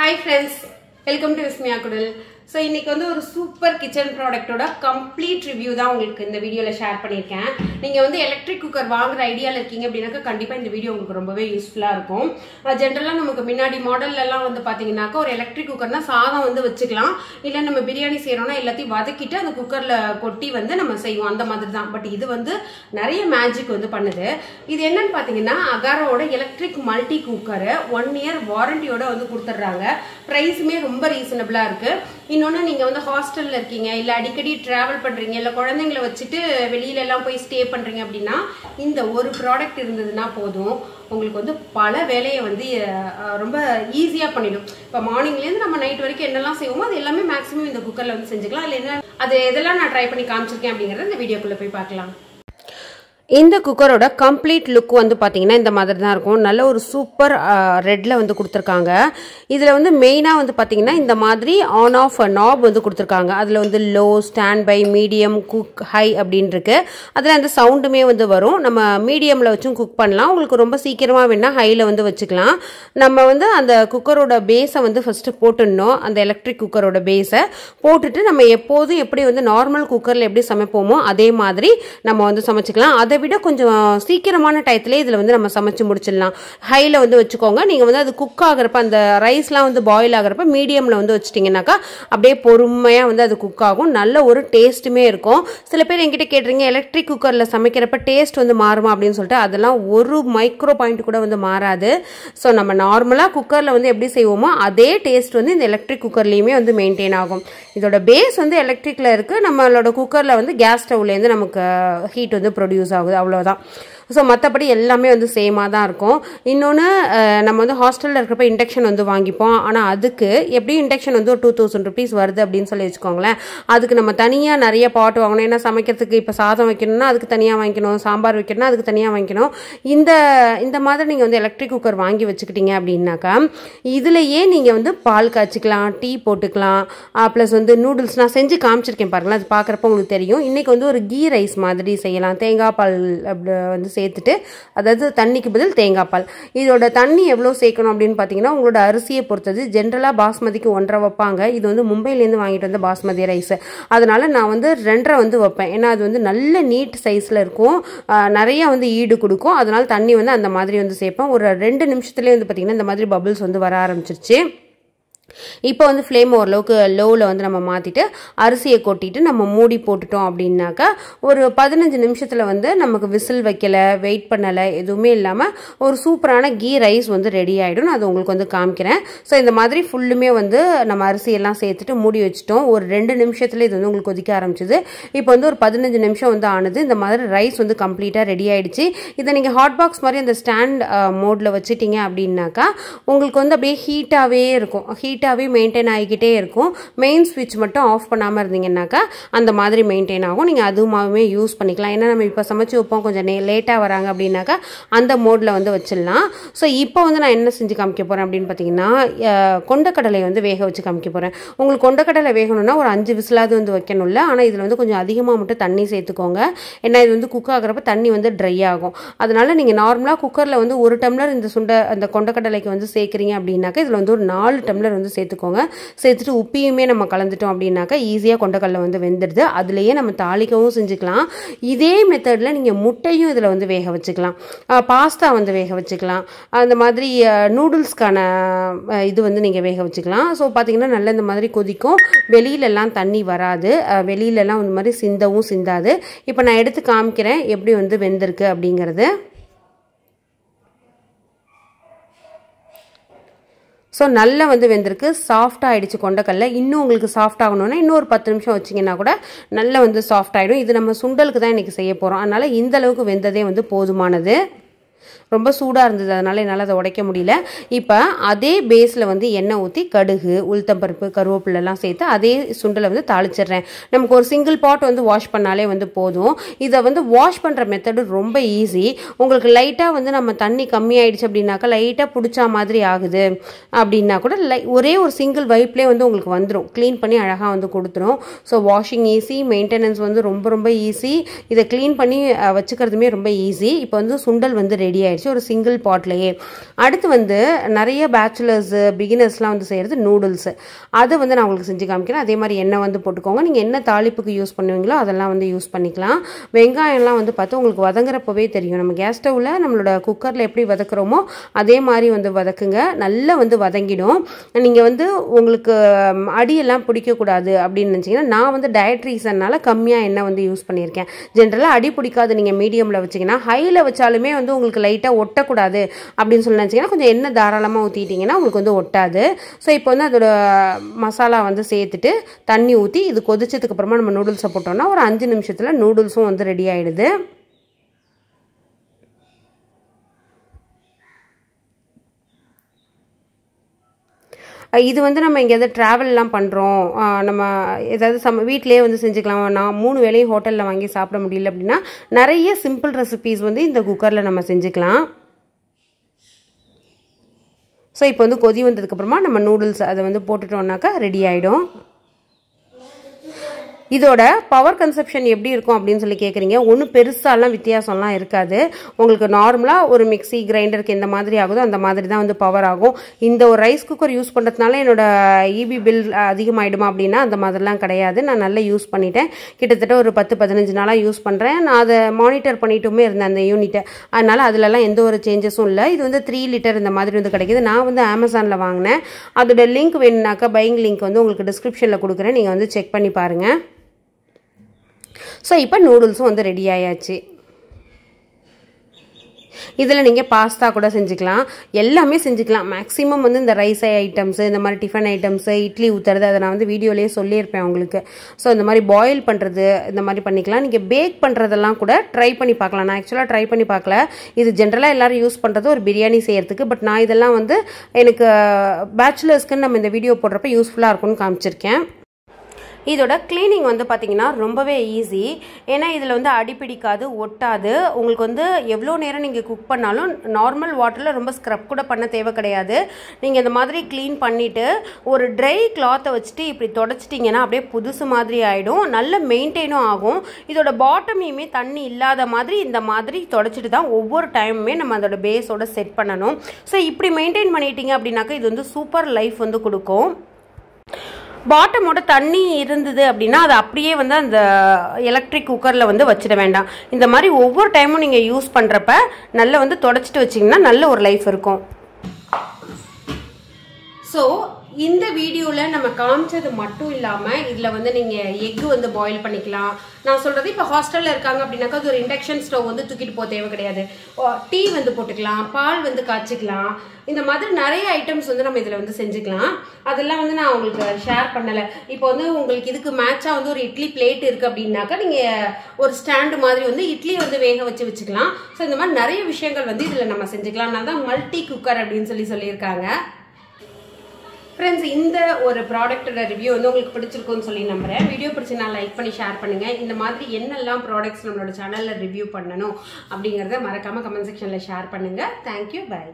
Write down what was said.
Hi friends, welcome to Vismaya Kudal. So இன்னைக்கு வந்து ஒரு சூப்பர் கிச்சன் ப்ராடக்ட்டோட கம்ப்ளீட் ரிவ்யூ தான் உங்களுக்கு இந்த வீடியோல ஷேர் பண்ணிருக்கேன். நீங்க வந்து எலக்ட்ரிக் குக்கர் வாங்குற ஐடியால இருக்கீங்க அப்படினாக்க கண்டிப்பா இந்த வீடியோ உங்களுக்கு ரொம்பவே யூஸ்ஃபுல்லா இருக்கும். ஜெனரலா நமக்கு முன்னாடி மாடல்ல எல்லாம் வந்து பாத்தீங்கன்னாக்க ஒரு எலக்ட்ரிக் குக்கர்னா சாதம் வந்து வச்சுக்கலாம். இல்ல நம்ம பிரியாணி செய்யறோம்னா எல்லாத்தையும் வதக்கிட்டு அந்த குக்கர்ல கொட்டி வந்து நம்ம செய்வோம் அந்த மாதிரி தான். பட் இது வந்து நிறைய மேஜிக் வந்து பண்ணுது. இது என்னன்னு பாத்தீங்கன்னா அகாரோட எலக்ட்ரிக் மல்டி குக்கர் 1 இயர் வாரண்டியோட வந்து கொடுத்துறாங்க. பிரைஸுமே ரொம்ப ரீசனபிளா இருக்கு. இன்னொன்னு நீங்க வந்து ஹாஸ்டல்ல இருக்கீங்க இல்ல அடிக்கடி டிராவல் பண்றீங்க இல்ல குழந்தைங்களை வச்சுட்டு வெளியில எல்லாம் போய் ஸ்டே பண்றீங்க அப்படின்னா இந்த ஒரு ப்ராடக்ட் இருந்ததுன்னா போதும் உங்களுக்கு வந்து பல வேலையை வந்து ரொம்ப ஈஸியா பண்ணிடும். இப்போ மார்னிங்ல இருந்து நம்ம நைட் வரைக்கும் என்னெல்லாம் செய்வோமோ அது எல்லாமே மேக்ஸிமம் இந்த குக்கர்ல வந்து செஞ்சுக்கலாம். இல்ல என்ன அது எதெல்லாம் நான் ட்ரை பண்ணி காமிச்சிருக்கேன் அப்படிங்கறத இந்த வீடியோக்குள்ள போய் பார்க்கலாம். இந்த குக்கரோட கம்ப்ளீட் லுக் வந்து பார்த்தீங்கன்னா இந்த மாதிரி தான் இருக்கும். நல்ல ஒரு சூப்பர் ரெட்டில் வந்து கொடுத்துருக்காங்க. இதில் வந்து மெயினாக வந்து பார்த்தீங்கன்னா இந்த மாதிரி ஆன் ஆஃப் நாப் வந்து கொடுத்துருக்காங்க. அதில் வந்து low, standby, medium, cook, high அப்படின்னு இருக்கு. அதில் அந்த சவுண்டுமே வந்து வரும். நம்ம மீடியமில் வச்சும் குக் பண்ணலாம். உங்களுக்கு ரொம்ப சீக்கிரமாக வேணா ஹையில் வந்து வச்சுக்கலாம். நம்ம வந்து அந்த குக்கரோட பேஸை வந்து ஃபஸ்ட்டு போட்டுடணும். அந்த எலக்ட்ரிக் குக்கரோட பேஸை போட்டுட்டு நம்ம எப்போதும் எப்படி வந்து நார்மல் குக்கரில் எப்படி சமைப்போமோ அதே மாதிரி நம்ம வந்து சமைச்சிக்கலாம். அதை விட கொஞ்சம் சீக்கிரமான டயத்திலே இதில் வந்து நம்ம சமைச்சு முடிச்சிடலாம். ஹையில் வந்து வச்சுக்கோங்க. நீங்கள் வந்து அது குக் ஆகிறப்ப அந்த ரைஸ்லாம் வந்து பாயில் ஆகிறப்ப மீடியமில் வந்து வச்சிட்டிங்கனாக்கா அப்படியே பொறுமையாக வந்து அது குக் ஆகும். நல்ல ஒரு டேஸ்ட்டுமே இருக்கும். சில பேர் என்கிட்ட கேட்டுறீங்க எலக்ட்ரிக் குக்கரில் சமைக்கிறப்ப டேஸ்ட் வந்து மாறுமா அப்படின்னு சொல்லிட்டு அதெல்லாம் ஒரு மைக்ரோ பாயிண்ட் கூட வந்து மாறாது. ஸோ நம்ம நார்மலாக குக்கரில் வந்து எப்படி செய்வோமோ அதே டேஸ்ட் வந்து இந்த எலக்ட்ரிக் குக்கர்லேயுமே வந்து மெயின்டைன் ஆகும். இதோட பேஸ் வந்து எலக்ட்ரிக்கில் இருக்குது. நம்மளோட குக்கரில் வந்து கேஸ் ஸ்டவ்லேருந்து நமக்கு ஹீட் வந்து ப்ரொடியூஸ் ஆகுது. அவ்வளோதான். ஸோ மற்றபடி எல்லாமே வந்து சேமாக தான் இருக்கும். இன்னொன்று நம்ம வந்து ஹாஸ்டலில் இருக்கிறப்ப இண்டக்ஷன் வந்து வாங்கிப்போம். ஆனால் அதுக்கு எப்படியும் இண்டக்ஷன் வந்து ஒரு 2000 rupees வருது அப்படின்னு சொல்லி வச்சுக்கோங்களேன். அதுக்கு நம்ம தனியாக நிறைய பாட் வாங்கணும். ஏன்னா சமைக்கிறதுக்கு இப்போ சாதம் வைக்கணும்னா அதுக்கு தனியாக வாங்கிக்கணும், சாம்பார் வைக்கணும்னா அதுக்கு தனியாக வாங்கிக்கணும். இந்த மாதிரி நீங்கள் வந்து எலக்ட்ரிக் குக்கர் வாங்கி வச்சுக்கிட்டீங்க அப்படின்னாக்கா இதுலையே நீங்கள் வந்து பால் காய்ச்சிக்கலாம், டீ போட்டுக்கலாம், ப்ளஸ் வந்து நூடுல்ஸ் நான் செஞ்சு காமிச்சிருக்கேன் பாருங்களேன். அது பார்க்குறப்ப உங்களுக்கு தெரியும். இன்றைக்கி வந்து ஒரு கீ ரைஸ் மாதிரி செய்யலாம். தேங்காய் பால் அப்படி வந்து சேர்த்துட்டு, அதாவது தண்ணிக்கு பதில் தேங்காய் பால். இதோட தண்ணி எவ்வளோ சேர்க்கணும் அப்படின்னு பார்த்தீங்கன்னா உங்களோட அரிசியை பொறுத்தது. ஜென்ரலாக பாஸ்மதிக்கு 1.5 வைப்பாங்க. இது வந்து மும்பையிலேருந்து வாங்கிட்டு வந்த பாஸ்மதி ரைஸ். அதனால நான் வந்து 2.5 வந்து வைப்பேன். ஏன்னா அது வந்து நல்ல நீட் சைஸில் இருக்கும், நிறைய வந்து ஈடு கொடுக்கும். அதனால தண்ணி வந்து அந்த மாதிரி வந்து சேர்ப்பேன். ஒரு 2 நிமிஷத்துலேயே வந்து பார்த்தீங்கன்னா இந்த மாதிரி பபிள்ஸ் வந்து வர ஆரம்பிச்சிருச்சு. இப்போ வந்து ஃப்ளேம் ஓரளவுக்கு லோவில் வந்து நம்ம மாற்றிட்டு அரிசியை கொட்டிட்டு நம்ம மூடி போட்டுட்டோம் அப்படின்னாக்கா ஒரு 15 நிமிஷத்தில் வந்து நமக்கு விசில் வைக்கலை, வெயிட் பண்ணலை, எதுவுமே இல்லாமல் ஒரு சூப்பரான கீ ரைஸ் வந்து ரெடி ஆகிடும். நான் அது உங்களுக்கு வந்து காமிக்கிறேன். ஸோ இந்த மாதிரி ஃபுல்லுமே வந்து நம்ம அரிசியெல்லாம் சேர்த்துட்டு மூடி வச்சுட்டோம். ஒரு 2 நிமிஷத்தில் இது வந்து உங்களுக்கு கொதிக்க ஆரம்பிச்சிது. இப்போ வந்து ஒரு 15 நிமிஷம் வந்து ஆனது. இந்த மாதிரி ரைஸ் வந்து கம்ப்ளீட்டாக ரெடி ஆகிடுச்சு. இதை நீங்கள் ஹாட் பாக்ஸ் மாதிரி அந்த ஸ்டாண்ட் மோடில் வச்சுட்டீங்க அப்படின்னாக்கா உங்களுக்கு வந்து அப்படியே ஹீட்டாகவே இருக்கும். ஹீட்டாகவே மெயின்டைன் ஆகிக்கிட்டே இருக்கும். மெயின் ஸ்விட்ச் மட்டும் ஆஃப் பண்ணாமல் இருந்தீங்கன்னாக்கா அந்த மாதிரி மெயின்டைன் ஆகும். நீங்கள் அதுவுமே யூஸ் பண்ணிக்கலாம். ஏன்னா நம்ம இப்போ சமைச்சு வைப்போம், கொஞ்சம் லேட்டாக வராங்க அப்படின்னாக்கா அந்த மோடில் வந்து வச்சிடலாம். ஸோ இப்போ வந்து நான் என்ன செஞ்சு காமிக்க போகிறேன் அப்படின்னு பார்த்தீங்கன்னா கொண்டக்கடலை வந்து வேக வச்சு காமிக்க போகிறேன். உங்களுக்கு கொண்டக்கடலை வேகணும்னா ஒரு 5 விசிலாவது வந்து வைக்கணும்ல. ஆனால் இதில் வந்து கொஞ்சம் அதிகமாக மட்டும் தண்ணி சேர்த்துக்கோங்க. ஏன்னா இது வந்து குக் ஆகிறப்ப தண்ணி வந்து ட்ரை ஆகும். அதனால நீங்கள் நார்மலாக குக்கரில் வந்து 1 டம்ளர் அந்த கொண்டக்கடலைக்கு வந்து சேர்க்குறீங்க அப்படின்னாக்கா இதில் வந்து ஒரு 4 டம்ளர் வந்து சேர்த்துக்கோங்க. சேர்த்துட்டு உப்பையுமே நம்ம கலந்துட்டோம் அப்படின்னாக்கா ஈஸியாக கொண்டக்கடலை வந்து வெந்துடுது. அதுலேயே நம்ம தாளிக்கவும் செஞ்சுக்கலாம். இதே மெத்தடில் நீங்கள் முட்டையும் இதில் வந்து வேக வச்சுக்கலாம், பாஸ்தா வந்து வேக வச்சுக்கலாம், அந்த மாதிரி நூடுல்ஸ்க்கான இது வந்து நீங்கள் வேக வச்சுக்கலாம். ஸோ பார்த்தீங்கன்னா நல்ல இந்த மாதிரி கொதிக்கும். வெளியிலெல்லாம் தண்ணி வராது, வெளியிலெல்லாம் இந்த மாதிரி சிந்தவும் சிந்தாது. இப்போ நான் எடுத்து காமிக்கிறேன் எப்படி வந்து வெந்திருக்கு அப்படிங்கிறது. ஸோ நல்லா வந்து வெந்திருக்கு, சாஃப்டாக ஆகிடுச்சு கொண்டக்கடலை. இன்னும் உங்களுக்கு சாஃப்ட் ஆகணும்னா இன்னும் ஒரு 10 நிமிஷம் வச்சிங்கன்னா கூட நல்லா வந்து சாஃப்ட் ஆகிடும். இது நம்ம சுண்டலுக்கு தான் இன்றைக்கி செய்ய போகிறோம். அதனால் இந்த அளவுக்கு வெந்ததே வந்து போதுமானது. ரொம்ப சூடாக இருந்தது, அதனால் என்னால் அதை உடைக்க முடியல. இப்போ அதே பேஸில் வந்து எண்ணெய் ஊற்றி கடுகு, உளுத்தம்பருப்பு, கருவேப்பிலெல்லாம் சேர்த்து அதே சுண்டலை வந்து தாளிச்சிடுறேன். நமக்கு ஒரு சிங்கிள் பாட் வந்து வாஷ் பண்ணாலே வந்து போதும். இதை வந்து வாஷ் பண்ணுற மெத்தடு ரொம்ப ஈஸி. உங்களுக்கு லைட்டாக வந்து நம்ம தண்ணி கம்மியாயிடுச்சு அப்படின்னாக்கா லைட்டாக பிடிச்சா மாதிரி ஆகுது அப்படின்னா கூட ஒரே ஒரு சிங்கிள் வைப்லேயே வந்து உங்களுக்கு வந்துடும். க்ளீன் பண்ணி அழகாக வந்து கொடுத்துரும். ஸோ வாஷிங் ஈஸி, மெயின்டெனன்ஸ் வந்து ரொம்ப ரொம்ப ஈஸி. இதை க்ளீன் பண்ணி வச்சுக்கிறதுமே ரொம்ப ஈஸி. இப்போ வந்து சுண்டல் வந்து ரெடி ஆயிடுச்சு. ஆயிடுச்சு ஒரு சிங்கிள் பாட்லேயே. அடுத்து வந்து நிறைய பேச்சுலர்ஸு பிகினர்ஸ்லாம் வந்து செய்கிறது நூடுல்ஸு. அதை வந்து நான் உங்களுக்கு செஞ்சு காமிக்கிறேன். அதே மாதிரி எண்ணெய் வந்து போட்டுக்கோங்க. நீங்கள் என்ன தாளிப்புக்கு யூஸ் பண்ணுவீங்களோ அதெல்லாம் வந்து யூஸ் பண்ணிக்கலாம். வெங்காயம்லாம் வந்து பார்த்து உங்களுக்கு வதங்குறப்பவே தெரியும். நம்ம கேஸ் ஸ்டவ்வில் நம்மளோட குக்கரில் எப்படி வதக்குறோமோ அதே மாதிரி வந்து வதக்குங்க. நல்லா வந்து வதங்கிடும். நீங்கள் வந்து உங்களுக்கு அடியெல்லாம் பிடிக்கக்கூடாது அப்படின்னு நினச்சிங்கன்னா நான் வந்து டயட் ரீசன்னால் கம்மியாக எண்ணெய் வந்து யூஸ் பண்ணியிருக்கேன். ஜென்ரலாக அடி பிடிக்காது. நீங்கள் மீடியமில் வச்சிங்கன்னா ஹையில் வச்சாலுமே வந்து உங்களுக்கு லைட்டாக ஒட்டக்கூடாது அப்படின்னு சொல்லி நினச்சிங்கன்னா கொஞ்சம் எண்ணெய் தாராளமாக ஊற்றிட்டிங்கன்னா உங்களுக்கு வந்து ஒட்டாது. ஸோ இப்போ வந்து அதோட மசாலா வந்து சேர்த்துட்டு தண்ணி ஊற்றி இது கொதிச்சதுக்கு அப்புறமா நம்ம நூடுல்ஸை போட்டோம்னா ஒரு 5 நிமிஷத்தில் நூடுல்ஸும் வந்து ரெடி ஆகிடுது. இது வந்து நம்ம எங்கேயாவது ட்ராவல்லாம் பண்ணுறோம், நம்ம ஏதாவது வீட்டிலே வந்து செஞ்சுக்கலாம். நான் 3 வேளையும் ஹோட்டலில் வாங்கி சாப்பிட முடியல அப்படின்னா நிறைய சிம்பிள் ரெசிபீஸ் வந்து இந்த குக்கரில் நம்ம செஞ்சுக்கலாம். ஸோ இப்போ வந்து கொதி வந்ததுக்கப்புறமா நம்ம நூடுல்ஸ் அதை வந்து போட்டுட்டோம்னாக்கா ரெடி ஆகிடும். இதோட பவர் கன்சப்ஷன் எப்படி இருக்கும் அப்படின்னு சொல்லி கேட்குறீங்க. ஒன்றும் பெருசாலாம் வித்தியாசம்லாம் இருக்காது. உங்களுக்கு நார்மலாக ஒரு மிக்சி கிரைண்டருக்கு எந்த மாதிரி ஆகுதோ அந்த மாதிரி தான் வந்து பவர் ஆகும். இந்த ஒரு ரைஸ் குக்கர் யூஸ் பண்ணுறதுனால என்னோட இபி பில் அதிகமாகிடுமா அப்படின்னா அந்த மாதிரிலாம் கிடையாது. நான் நல்லா யூஸ் பண்ணிட்டேன். கிட்டத்தட்ட ஒரு 10-15 நாளாக யூஸ் பண்ணுறேன். நான் அதை மானிட்டர் பண்ணிட்டுமே இருந்தேன் அந்த யூனிட்டை. அதனால் அதிலலாம் எந்த ஒரு சேஞ்சஸும் இல்லை. இது வந்து 3 லிட்டர் இந்த மாதிரி வந்து கிடைக்கிது. நான் வந்து அமேசானில் வாங்கினேன். அதோட லிங்க் வேணும்னாக்கா பையிங் லிங்க் வந்து உங்களுக்கு டிஸ்கிரிப்ஷனில் கொடுக்குறேன். நீங்கள் வந்து செக் பண்ணி பாருங்கள். ஸோ இப்போ நூடுல்ஸும் வந்து ரெடி ஆயாச்சு. இதில் நீங்கள் பாஸ்தா கூட செஞ்சுக்கலாம், எல்லாமே செஞ்சுக்கலாம். மேக்ஸிமம் வந்து இந்த ரைஸ் ஐட்டம்ஸு, இந்த மாதிரி டிஃபன் ஐட்டம்ஸு, இட்லி ஊற்றுறது அதை நான் வந்து வீடியோலேயே சொல்லியிருப்பேன் உங்களுக்கு. ஸோ இந்த மாதிரி பாயில் பண்ணுறது இந்த மாதிரி பண்ணிக்கலாம். நீங்கள் பேக் பண்ணுறதெல்லாம் கூட ட்ரை பண்ணி பார்க்கலாம். நான் ஆக்சுவலாக ட்ரை பண்ணி பார்க்கல. இது ஜென்ரலாக எல்லோரும் யூஸ் பண்ணுறது ஒரு பிரியாணி செய்கிறதுக்கு. பட் நான் இதெல்லாம் வந்து எனக்கு பேச்சுலர்ஸ்க்குன்னு நம்ம இந்த வீடியோ போடுறப்ப யூஸ்ஃபுல்லாக இருக்கும்னு காமிச்சிருக்கேன். இதோட கிளீனிங் வந்து பார்த்திங்கன்னா ரொம்பவே ஈஸி. ஏன்னா இதில் வந்து அடிப்பிடிக்காது, ஒட்டாது. உங்களுக்கு வந்து எவ்வளோ நேரம் நீங்கள் குக் பண்ணாலும் நார்மல் வாட்டரில் ரொம்ப ஸ்க்ரப் கூட பண்ண தேவை கிடையாது. நீங்கள் இந்த மாதிரி க்ளீன் பண்ணிவிட்டு ஒரு ட்ரை கிளாத்தை வச்சுட்டு இப்படி தொடச்சிட்டிங்கன்னா அப்படியே புதுசு மாதிரி ஆகிடும். நல்ல மெயின்டைனும் ஆகும். இதோட பாட்டமையுமே தண்ணி இல்லாத மாதிரி இந்த மாதிரி தொடச்சிட்டு தான் ஒவ்வொரு டைமுமே நம்ம அதோட பேஸோட செட் பண்ணணும். ஸோ இப்படி மெயின்டைன் பண்ணிட்டீங்க அப்படின்னாக்கா இது வந்து சூப்பர் லைஃப் வந்து கொடுக்கும். பாட்டமோட தண்ணி இருந்தது அப்படின்னா அது அப்படியே வந்து அந்த எலக்ட்ரிக் குக்கரில் வந்து வச்சிட வேண்டாம். இந்த மாதிரி ஒவ்வொரு டைமும் நீங்கள் யூஸ் பண்ணுறப்ப நல்லா வந்து தொடச்சிட்டு வச்சிங்கன்னா நல்ல ஒரு லைஃப் இருக்கும். ஸோ இந்த வீடியோவில் நம்ம காமிச்சது மட்டும் இல்லாமல் இதில் வந்து நீங்கள் எக்கு வந்து பாயில் பண்ணிக்கலாம். நான் சொல்கிறது இப்போ ஹாஸ்டலில் இருக்காங்க அப்படின்னாக்கா அது ஒரு இண்டக்ஷன் ஸ்டவ் வந்து தூக்கிட்டு போக தேவை கிடையாது. டீ வந்து போட்டுக்கலாம், பால் வந்து காய்ச்சிக்கலாம். இந்த மாதிரி நிறைய ஐட்டம்ஸ் வந்து நம்ம இதில் வந்து செஞ்சுக்கலாம். அதெல்லாம் வந்து நான் உங்களுக்கு ஷேர் பண்ணலை. இப்போ வந்து உங்களுக்கு இதுக்கு மேட்சாக வந்து ஒரு இட்லி பிளேட் இருக்குது அப்படின்னாக்கா நீங்கள் ஒரு ஸ்டாண்டு மாதிரி வந்து இட்லி வந்து வேக வச்சுக்கலாம். ஸோ இந்த மாதிரி நிறைய விஷயங்கள் வந்து இதில் நம்ம செஞ்சுக்கலாம். அதனால தான் மல்டி குக்கர் அப்படின்னு சொல்லியிருக்காங்க. ஃப்ரெண்ட்ஸ், இந்த ஒரு ப்ராடக்ட்டோட ரிவ்யூ வந்து உங்களுக்கு பிடிச்சிருக்குன்னு சொல்லி நம்புறேன். வீடியோ பிடிச்சினா லைக் பண்ணி ஷேர் பண்ணுங்கள். இந்த மாதிரி என்னெல்லாம் ப்ராடக்ட்ஸ் நம்மளோட சேனலில் ரிவ்யூ பண்ணணும் அப்படிங்கிறத மறக்காமல் கமெண்ட் செக்ஷனில் ஷேர் பண்ணுங்கள். Thank you, by.